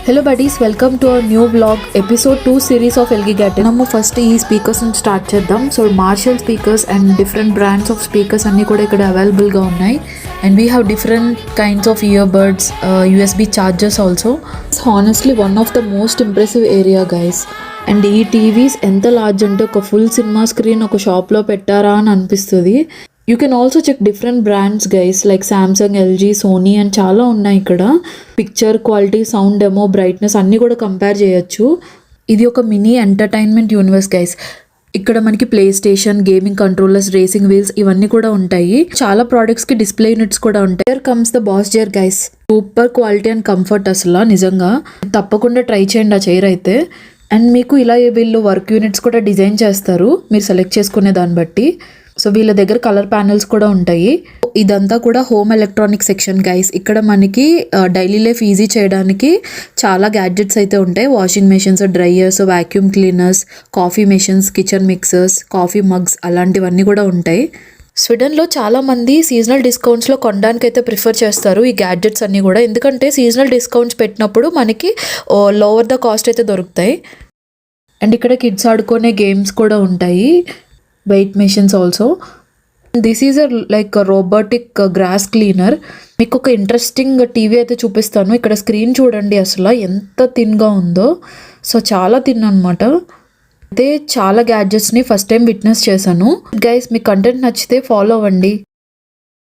Hello buddies, welcome to our new vlog episode 2 series of LG Gadget. Namu first ee speakers ని start చేద్దాం. So Marshall speakers and different brands of speakers అన్ని కూడా ఇక్కడ available గా ఉన్నాయి. And we have different kinds of earbuds, USB chargers also. It's honestly one of the most impressive area guys. And ఈ TVs ఎంత large అంటే ఒక full cinema screen ఒక షాప్లో పెట్టారా అని అనిపిస్తుంది. You can also check different brands guys like Samsung, LG, Sony and చాలా ఉన్నాయి ఇక్కడ. Picture quality, sound demo, brightness అన్నీ కూడా కంపేర్ చేయొచ్చు. ఇది ఒక మినీ ఎంటర్టైన్మెంట్ యూనివర్స్ గైస్. ఇక్కడ మనకి play station, gaming controllers, racing wheels ఇవన్నీ కూడా ఉంటాయి. చాలా ప్రోడక్ట్స్ కి డిస్ప్లే యూనిట్స్ కూడా ఉంటాయి. Here comes the boss chair guys. Super quality and comfort అసలు నిజంగా తప్పకుండా ట్రై చేయండి ఆ చైర్ అయితే. అండ్ మీకు ఇలా వీళ్ళు వర్క్ యూనిట్స్ కూడా డిజైన్ చేస్తారు మీరు సెలెక్ట్ చేసుకునే దాన్ని బట్టి. సో వీళ్ళ దగ్గర కలర్ ప్యానెల్స్ కూడా ఉంటాయి. ఇదంతా కూడా హోమ్ ఎలక్ట్రానిక్ సెక్షన్ గైస్. ఇక్కడ మనకి డైలీ లైఫ్ ఈజీ చేయడానికి చాలా గ్యాడ్జెట్స్ అయితే ఉంటాయి. Washing machines, dryers, vacuum cleaners, coffee machines, kitchen mixers, coffee mugs అలాంటివన్నీ కూడా ఉంటాయి. స్వీడన్లో చాలామంది సీజనల్ డిస్కౌంట్స్లో కొనడానికి అయితే ప్రిఫర్ చేస్తారు ఈ గ్యాడ్జెట్స్ అన్నీ కూడా. ఎందుకంటే సీజనల్ డిస్కౌంట్స్ పెట్టినప్పుడు మనకి లోవర్ ద కాస్ట్ అయితే దొరుకుతాయి. అండ్ ఇక్కడ కిడ్స్ ఆడుకునే గేమ్స్ కూడా ఉంటాయి, weight machines also. This is like robotic grass cleaner. మీకు ఒక ఇంట్రెస్టింగ్ టీవీ అయితే చూపిస్తాను. ఇక్కడ స్క్రీన్ చూడండి అసలు ఎంత థిన్గా ఉందో. సో చాలా థిన్ అనమాట. అయితే చాలా గ్యాడ్జెట్స్ని ఫస్ట్ టైం విట్నెస్ చేశాను గైస్. మీ కంటెంట్ నచ్చితే ఫాలో అవ్వండి.